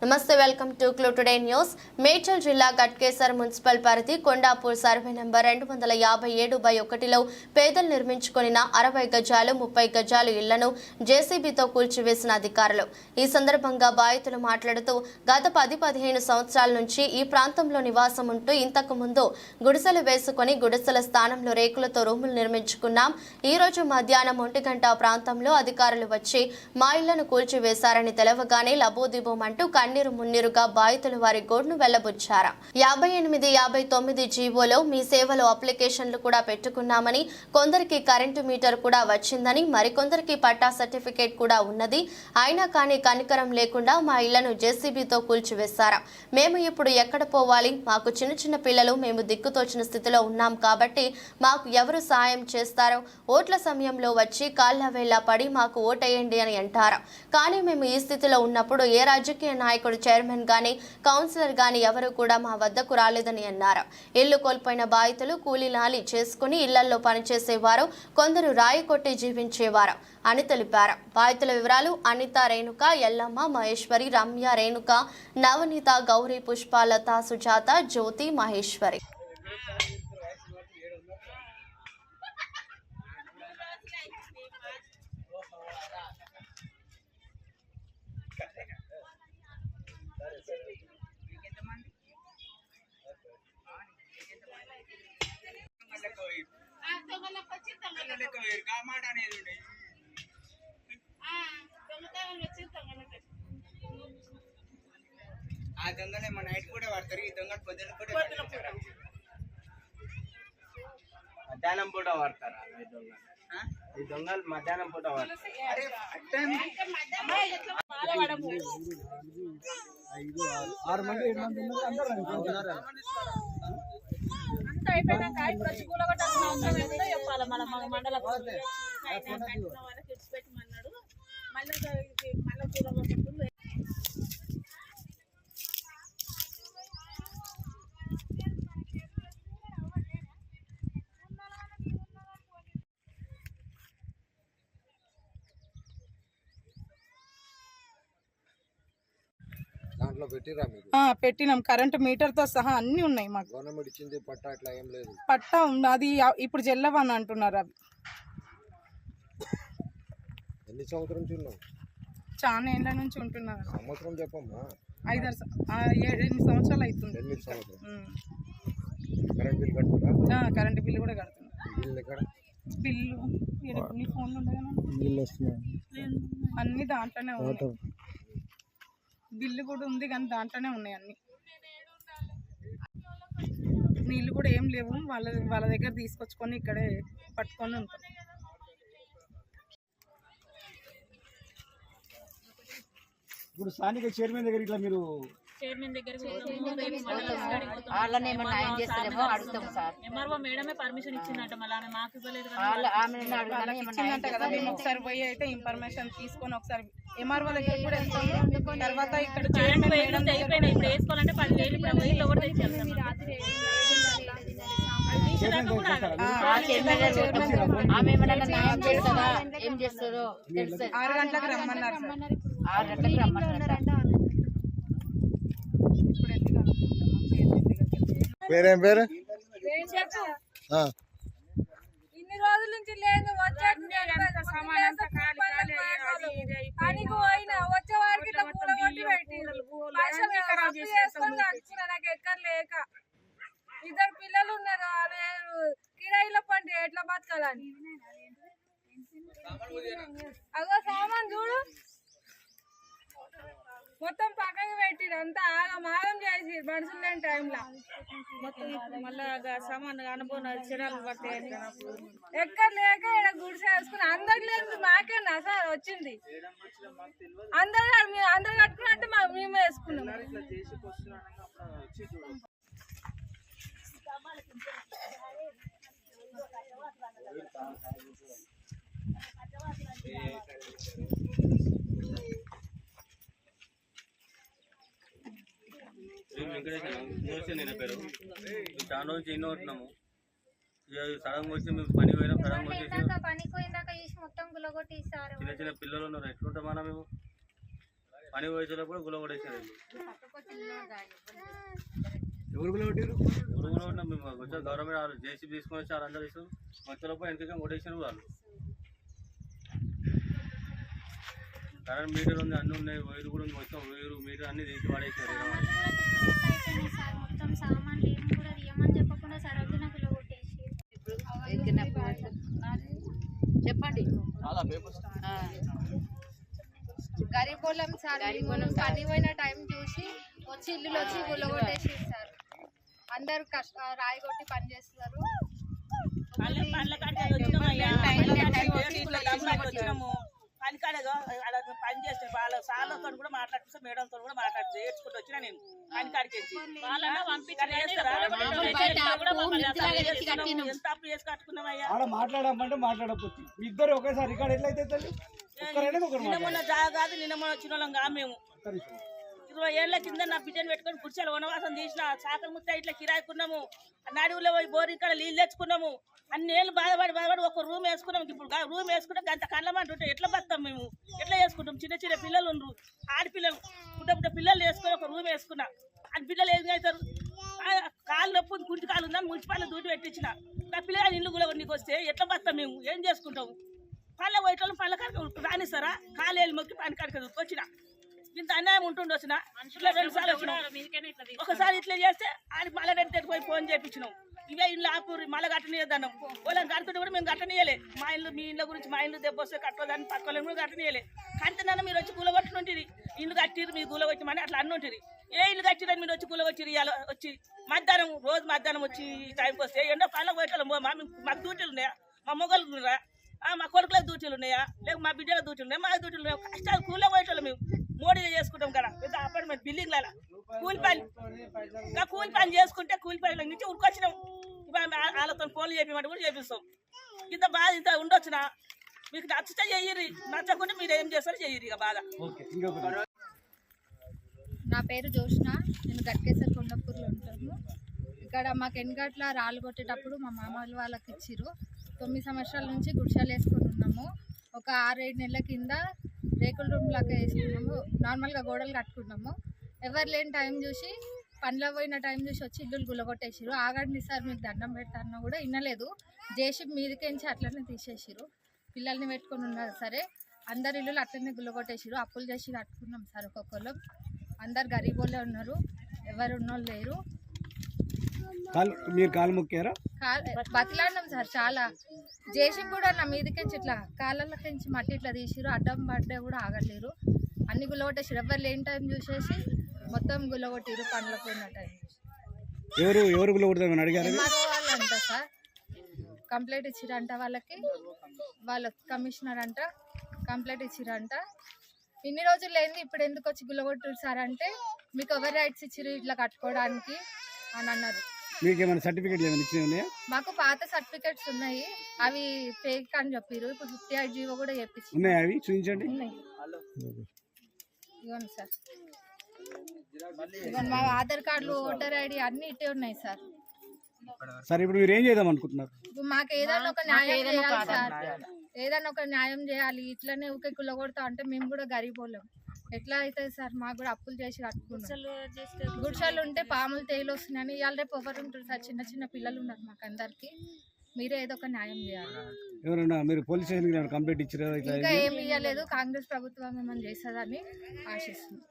నమస్తే, welcome to clue today news. Medchal జిల్లా Ghatkesar municipal పరిధి కొండాపూర్ సర్వే నంబర్ 257/1లో పేదలు నిర్మించుకున్న 60 గజాలు 30 గజాలు ఇళ్లను జేసీబీతో కూల్చివేసిన అధికారులు. ఈ సందర్భంగా బాధితులు మాట్లాడుతూ గత 10-15 సంవత్సరాల నుంచి ఈ ప్రాంతంలో నివాసం ఉంటూ ఇంతకు ముందు గుడిసెలు వేసుకుని గుడిసెల స్థానంలో రేకులతో రూములు నిర్మించుకున్నాం. ఈ రోజు మధ్యాహ్నం 1 గంట ప్రాంతంలో అధికారులు వచ్చి మా ఇళ్లను కూల్చివేశారని తెలవగానే లబోదిబోమంటూ కన్నీరు మున్నీరుగా బాధితులు వారి గోడును వెళ్లబుచ్చారు. 58-59 జీవోలో మీ సేవలో అప్లికేషన్లు కూడా పెట్టుకున్నామని, కొందరికి కరెంటు మీటర్ కూడా వచ్చిందని, మరికొందరికి పట్టా సర్టిఫికేట్ కూడా ఉన్నది. అయినా కానీ కనికరం లేకుండా మా ఇళ్లను జేసీబీతో కూల్చివేశారు. మేము ఇప్పుడు ఎక్కడ పోవాలి? మాకు చిన్న చిన్న పిల్లలు, మేము దిక్కుతోచిన స్థితిలో ఉన్నాం కాబట్టి మాకు ఎవరు సాయం చేస్తారో ఓట్ల సమయంలో వచ్చి కాళ్ళ వేళ్ళ పడి మాకు ఓటేయండి అని అంటారు. కానీ మేము ఈ స్థితిలో ఉన్నప్పుడు ఏ రాజకీయ నాయకుడు, చైర్మన్ గాని, కౌన్సిలర్ గాని ఎవరు కూడా మా వద్దకు రాలేదని అన్నారు. ఇల్లు కోల్పోయిన బాధితులు కూలీనాలి చేసుకుని ఇళ్లలో పనిచేసేవారు, కొందరు రాయి కొట్టి జీవించేవారు అని తెలిపారు. బాధితుల వివరాలు: అనిత, రేణుక, ఎల్లమ్మ, మహేశ్వరి, రమ్య, రేణుక, నవనీత, గౌరీ, పుష్పలత, సుజాత, జ్యోతి, మహేశ్వరి. ఆ దొంగలే మన నైట్ కూడా వాడతారు, ఈ దొంగలు పొద్దున కూడా వాడతారు, మధ్యాహ్నం పూట వాడతారు. ఈ దొంగలు మధ్యాహ్నం పూట వాడతారు. అంతా అయిపోయినాక ఇప్పుడు వచ్చి కూలగొట్టాల్సిన అవసరం ఏముందో చెప్పాలి. మన మండల వాళ్ళకి ఇచ్చిపెట్టమన్నాడు. మళ్ళీ కూలగొట్టకుండా పెట్టినాం. కరెంట్ మీటర్ తో సహా అన్ని ఉన్నాయి. మాకు గవర్నమెంట్ ఇచ్చింది పట్టా అట్లా ఏం లేదు. పట్టా ఉంది, అది ఇప్పుడు చెల్లవని అంటున్నారు. అవి ఎన్ని సంవత్సరం నుంచి ఉన్నావు? చాలా ఏళ్ళ నుంచి ఉంటున్నారు. సంవత్సరం చెప్పమ్మా. 7 సంవత్సరాలు అవుతుంది. 8 సంవత్సరం. కరెంట్ బిల్ కట్టుకురా? కరెంట్ బిల్లు కూడా కడుతున్నా. బిల్లు ఎక్కడ? బిల్లు నీ ఫోన్లో అన్ని దాంట్లోనే ఉన్నాయి. బిల్లు కూడా ఉంది కానీ దాంట్లోనే ఉన్నాయి అన్ని. నీళ్ళు కూడా ఏం లేవు. వాళ్ళ దగ్గర తీసుకొచ్చుకొని ఇక్కడే పట్టుకొని ఉంటాం. ఇప్పుడు స్థానిక చైర్మన్ దగ్గర ఇట్లా మీరు ఎంఆర్ఓ మేడమే పర్మిషన్ ఇచ్చిందంట, మళ్ళీ ఆమె మాకు ఇవ్వలేదు కదా. మేము ఒకసారి పోయి అయితే ఇన్ఫర్మేషన్ తీసుకొని ఒకసారి ఎంఆర్ఓ దగ్గర కూడా వెళ్తాము. తర్వాత ఇక్కడ అయిపోయినాయి. ఇప్పుడు వేసుకోవాలంటే 10,000 ఇప్పుడు వెయ్యి ఒకటి తెచ్చారు. 6 గంటలకు రమ్మన్నారు. పేరేం పేరు? ఇన్ని రోజుల నుంచి లేదు. పనికి పోయినా వచ్చేవారికి ఇట్లా పూల కొట్టి పెట్టి నాకు ఎక్కడ లేక 2 పిల్లలు ఉన్నారు. కిరాయిల పండి ఎట్లా బతకాలని అగో సామాన్ చూడు మొత్తం పక్కకి పెట్టి అంతా ఆగం చేసి మనుషులు లేని టైంలో మళ్ళీ సామాన్ అనుభవం చీరలు పట్టే ఎక్కడ లేక ఇక్కడ గుడిసె వేసుకుని అందరు లేదు. మాకేనా సార్ వచ్చింది? అందరు కట్టుకున్నట్టు మేము వేసుకున్నాం. చాలా రోజు ఎన్నో ఉంటున్నాము. సడన్ వచ్చి మేము పని పోయినాం. సడన్ వచ్చేసి పనికి పోయిందాక చూసి మొత్తం గులగొట్టి ఇస్తారు. చిన్న చిన్న పిల్లలు ఉన్నారు. ఎట్లుంటామన్నా మేము? పని పోయేటప్పుడు గుల కొట్టేసారు ఎవరు కూడా కొట్టారు? గురుగులో ఉన్న మేము వచ్చే గవర్నమెంట్ వాళ్ళు జేసీబీ తీసుకొని వచ్చి వాళ్ళందరూ ఇస్తారు వచ్చేటప్పుడు వెనక కొట్టేసారు వాళ్ళు. కరెంట్ మీటర్ ఉంది, అన్నీ ఉన్నాయి, వైరు కూడా ఉంది, మొత్తం వైరు మీటర్ అన్ని తీసి పడేసారు. మొత్తం సామాన్లు ఏమి కూడా తీయమని చెప్పకుండా సరగ్గున కొట్టేసి చెప్పండి. గరీబోళ్ళం సార్, పని పోయిన టైం చూసి వచ్చి ఇల్లు వచ్చి గుల్లగొట్టేసి సార్. అందరు రాయి కొట్టి పని చేస్తున్నారు. పని చేస్తే వాళ్ళ సార్లతో కూడా మాట్లాడిస్తే మేడంతో కూడా మాట్లాడితే ఏడ్చుకుంటూ వచ్చినా నేను పనికాడికి ఎంత అప్పు చేసి కట్టుకున్నామయ్యా. ఆడ మాట్లాడమంటే మాట్లాడకపోతే ఇద్దరు ఒకేసారి రికార్డ్ ఎట్లయితే నిన్న మొన్న జాగా కాదు, నిన్న మొన్న వచ్చిన వాళ్ళం కా మేము 20 ఏళ్ల కింద నా బిడ్డను పెట్టుకొని కుర్చీలు వనవాసం తీసిన సాకల ముత్త ఇట్లా కిరాయికున్నాము. నడువులో పోయి బోర్ ఇక్కడ నీళ్ళు తెచ్చుకున్నాము. అన్ని ఏళ్ళు బాధపడి ఒక రూమ్ వేసుకున్నాం. ఇప్పుడు రూమ్ వేసుకుంటే గంట కళ్ళమంటుంటే ఎట్లా బతాం మేము, ఎట్లా వేసుకుంటాం? చిన్న చిన్న పిల్లలు ఉండరు, ఆడపిల్లలు పుట్ట పిల్లలు వేసుకొని ఒక రూమ్ వేసుకున్నా. అది పిల్లలు ఏం చేస్తారు? కాళ్ళు నొప్పి గుంటి కాలు ఉందా మున్సిపాలిటీ దూటి పెట్టించిన నా పిల్లలు ఇల్లు కూడా నీకు వస్తే ఎట్లా బతాం మేము? ఏం చేసుకుంటాము? పళ్ళ పోయేటోళ్ళు పళ్ళ కాడికి రానిస్తారా? కాలేళ్ళు మొక్కి పని కాడికి వచ్చిన ఇంత అన్యాయం ఉంటుండే వచ్చిన 2 సార్లు వచ్చినాం. ఒకసారి ఇట్లా చేస్తే ఆయన మళ్ళీ దగ్గరికి పోయి ఫోన్ చేయించినాం. ఇవే ఇల్లు ఆపూరి మళ్ళీ కట్టనీయద్దన్నాం. వాళ్ళని కడుతుంటే కూడా మేము కట్టనీయలే. మా ఇల్లు మీ ఇళ్ళ గురించి మా ఇల్లు దెబ్బ వస్తే కట్టదని పక్కలను కూడా కట్టనీయలే. కంటేనన్నా మీరు వచ్చి కూలగొట్టుకుంటుంది. ఇల్లు కట్టిరు మీరు కూలగొట్టమని అట్లా అన్నుంటుంది. ఏ ఇల్లు కట్టిరని మీరు వచ్చి కూలగొచ్చిరు. ఇవాళ వచ్చి మధ్యాహ్నం రోజు మధ్యాహ్నం వచ్చి టైంకి వస్తే ఎండో పళ్ళ పోయేటోళ్ళం. మాకు డ్యూటీలు ఉన్నాయా? మా మొగలు ఉన్నారా? మా కొడుకులకు డ్యూటీలు ఉన్నాయా? లేక మా బిడ్డల డ్యూటీలు ఉన్నాయా? మా డ్యూటీలు ఉన్నాయా? కష్టాలు కూల పోయేటోళ్ళు మేము మోడీగా చేసుకుంటాం కదా పెద్ద అపార్ట్మెంట్ బిల్డింగ్ల కూలి పని. ఇంకా కూలి పని చేసుకుంటే కూలి పని నుంచి ఉరికొచ్చినాం. వాళ్ళతో ఫోన్లు చెప్పిమంటే కూడా చేపిస్తాం. ఇంత బాధ ఇంత ఉండొచ్చునా? మీకు నచ్చితే చెయ్యరి, నచ్చకుంటే మీరు ఏం చేస్తారో చెయ్యరు. ఇక బాధ. నా పేరు జోష్న, నేను గట్కేసర్ కొండపూర్లో ఉంటాను. ఇక్కడ మాకు ఎన్గట్ల రాళ్ళు కొట్టేటప్పుడు మా మామూలు వాళ్ళకి ఇచ్చిరు. 9 సంవత్సరాల నుంచి గుడిసెలు వేసుకొని ఉన్నాము. ఒక 6-7 నెలల కింద రేకుల రూమ్ లాగా వేసుకున్నాము. నార్మల్గా గోడలు కట్టుకున్నాము. ఎవరు లేని టైం చూసి పనిలో పోయిన టైం చూసి వచ్చి ఇల్లు గుల్లగొట్టేసిరు. ఆగండి సార్ మీకు దండం పెడతారన్నా కూడా వినలేదు. జేసీబీ మీదకించి అట్లనే తీసేసిరు. పిల్లల్ని పెట్టుకొని ఉన్నారు సరే. అందరు ఇల్లులు అట్లనే గుల్లగొట్టేసిరు. అప్పులు చేసి కట్టుకున్నాం సార్ ఒక్కొక్కరు. అందరు గరీబోళ్ళే ఉన్నారు, ఎవరు ఉన్నోళ్ళు లేరు. మీరు కాలు మొక్కారా? బతిలాడినాం సార్ చాలా. జేసీబీ కూడా నా మీదకించి ఇట్లా కాళ్ళకించి మట్టి ఇట్లా తీసిరు. అడ్డం పడ్డా కూడా ఆగలేరు. అన్ని గుల్లగొట్టేసిరు. ఎవరు లేని టైం చూసేసి మొత్తం గుల్లగొట్టిరు. పనుల పోయిన టైం ఎవరు గుల్లగొడతామని అడిగారు? ఎంఆర్ఓ వాళ్ళు అంట సార్. కంప్లైంట్ ఇచ్చిరంట వాళ్ళకి. వాళ్ళ కమిషనర్ అంట కంప్లైంట్ ఇచ్చిరంట. ఇన్ని రోజులు లేని ఇప్పుడు ఎందుకు వచ్చి గుల్లగొట్టారు సార్ అంటే, మీకు ఎవరు రైట్స్ ఇచ్చిరు ఇట్లా కట్టుకోవడానికి అని అన్నారు. మీకు ఏమైనా సర్టిఫికేట్ ఏమైనా ఇచ్చినాయి? మాకు పాత సర్టిఫికేట్స్ ఉన్నాయి, అవి ఫేక్ అని చెప్పారు. ఇప్పుడు 58 జీవో కూడా చెప్పించి ఉన్నాయి. అవి చూపించండి. ఇవ్వండి సార్. ఇవ్వండి మా ఆధార్ కార్డులు, ఓటర్ ఐడి అన్ని ఇట్టే ఉన్నాయి సార్. సరే ఇప్పుడు మీరు ఏం చేద్దాం అనుకుంటున్నారు? ఇప్పుడు మాకు ఏదైనా ఒక న్యాయం చేయాలి సార్. ఏదైనా ఒక న్యాయం చేయాలి. ఇట్లనే ఊకే కుల్లగొడతా అంటే మేము కూడా గరీబోళ్ళం. ఎట్లా అవుతుంది సార్? మాకు కూడా అప్పులు చేసి కట్టుకున్నాం. గుడిసెలు ఉంటే పాములు తేలు వస్తున్నాయని ఇవాళ రేపు ఎవరు ఉంటారు సార్? చిన్న చిన్న పిల్లలు ఉన్నారు మాకు అందరికి. మీరే ఏదో ఒక న్యాయం చేయాలి. ఎవరైనా మీరు పోలీస్ స్టేషన్ కంప్లైంట్ ఇచ్చారా? ఇంకా ఏమి ఇవ్వలేదు. కాంగ్రెస్ ప్రభుత్వం ఏమన్నా చేస్తుందని ఆశిస్తుంది.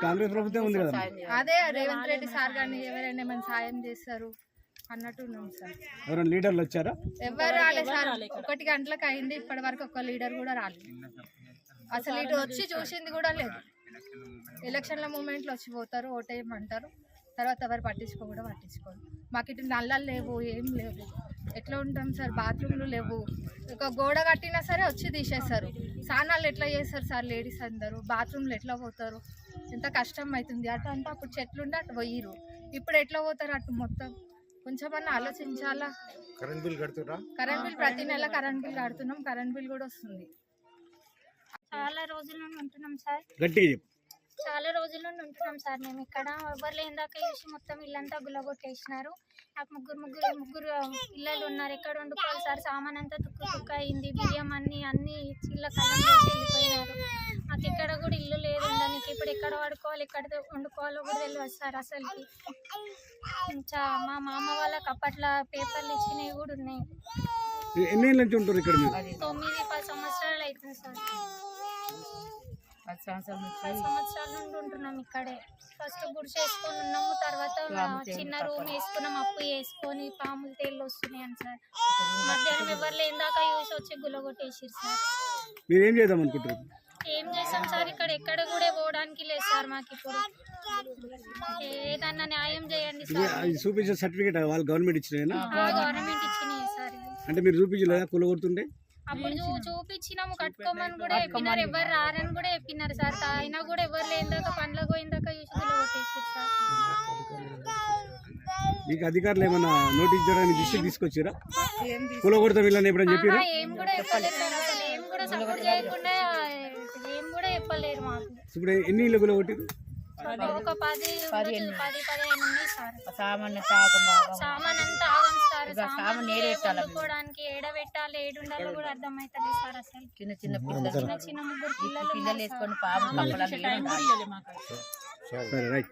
కాంగ్రెస్ ప్రభుత్వం ఉంది కదా, అదే రేవంత్ రెడ్డి సార్ కానీ ఎవరైనా ఏమైనా సాయం చేస్తారు అన్నట్టు ఉన్నాం సార్. ఎవరైనా లీడర్లు వచ్చారా? ఎవరు రాలేదు సార్. 1 గంటలకు అయింది, ఇప్పటి వరకు ఒక లీడర్ కూడా రాలేదు. అసలు ఇటు వచ్చి చూసింది కూడా లేదు. ఎలక్షన్ల మూమెంట్లో వచ్చి పోతారు, ఓటేయమంటారు, తర్వాత ఎవరు పట్టించుకోరు. మాకు ఇటు నల్లలు లేవు, ఏం లేవు. ఎట్లా ఉంటాం సార్? బాత్రూమ్లు లేవు. ఒక గోడ కట్టినా సరే వచ్చి తీసేస్తారు. స్నానాలు ఎట్లా చేస్తారు సార్ లేడీస్ అందరూ? బాత్రూమ్లు ఎట్లా పోతారు? ఎంత కష్టం అవుతుంది. అటు అంటే అప్పుడు చెట్లుంటే అటు పోయిరు, ఇప్పుడు ఎట్లా పోతారు అటు? మొత్తం కొంచెమన్నా ఆలోచించాలా. కరెంట్ బిల్ కడుతురా? కరెంట్ బిల్ ప్రతి నెల కరెంట్ బిల్ కడుతున్నాం. కరెంట్ బిల్ కూడా వస్తుంది. చాలా రోజుల నుండి ఉంటున్నాం సార్. గట్టిగా చెప్పు. చాలా రోజుల నుండి ఉంటున్నాం సార్ మేము ఇక్కడ. ఎవరు లేని దాకా చూసి మొత్తం ఇల్లంతా గుల్లగొట్టేసినారు. నాకు ముగ్గురు పిల్లలు ఉన్నారు. ఎక్కడ వండుకోవాలి సార్? సామాన్ అంతా తుక్కు అయింది. బియ్యం అన్ని చిల్ల కళ్ళం చేసి వెళ్ళిపోయినారు. మాకు ఎక్కడ కూడా ఇల్లు లేదు ఉండడానికి. ఇప్పుడు ఎక్కడ వాడుకోవాలి, ఎక్కడ వండుకోవాలో కూడా తెలియదు సార్ అసలుకి. మా మామ వాళ్ళకి అప్పట్లో పేపర్లు ఇచ్చినవి కూడా ఉన్నాయి. ఎన్ని ఏళ్ళ నుంచి ఉంటారు ఇక్కడ మీరు? 9-10 సంవత్సరాలు అవుతుంది సార్. 10 సంవత్సరాల నుండి ఉంటున్నాం ఇక్కడే. ఫస్ట్ గుడిసె వేసుకొని ఉన్నాము, తర్వాత చిన్న రూమ్ వేసుకున్నాం, అప్పు వేసుకొని పాములు తేళ్ళు వస్తున్నాయని సార్. మధ్యాహ్నం ఎవరు లేని దాకా యూసి వచ్చి గుల్లగొట్టేసారు సార్. మీరు ఏం చేద్దాం అనుకుంటారు? ఏం చేస్తాం సార్? ఇక్కడ ఎక్కడ కూడా పోవడానికి లేదు సార్ మాకు. ఇప్పుడు ఏదన్నా న్యాయం చేయండి సార్. చూపించిన సర్టిఫికేట్ వాళ్ళు గవర్నమెంట్ ఇచ్చినా? గవర్నమెంట్ ఇచ్చినాయి సార్. అంటే మీరు చూపించలేదా కూలగొడుతుండే? అప్పుడు చూపించినాము, కట్టుకోమని కూడా చెప్పినారు. ఎవరు రారని కూడా చెప్పినారు సార్. అయినా కూడా ఎవరు లేదాక పండ్లకు పోయిందాక చూసి కొట్టేసారు సార్. మీకు అధికారులు ఏమన్నా నోటీస్ చేయడానికి దృష్టికి తీసుకొచ్చారా? కూలగొడతాం వీళ్ళని ఎప్పుడని చెప్పారా? ఏం కూడా చెప్పలేరు సార్. అసలు ఏం కూడా సపోర్ట్ చేయకుండా ఏం కూడా చెప్పలేరు మాకు. ఇప్పుడు ఎన్ని ఇళ్ళు కూలగొట్టారు? ఒక 10-15 ఉన్నాయి సార్. సామాన్ అంతా ఆగం సార్. వండుకోవడానికి ఏడబెట్టాలి, ఏడుండాలో కూడా అర్థమైతలేదు సార్. అసలు చిన్న ముగ్గురు పిల్లలు సరే రైట్.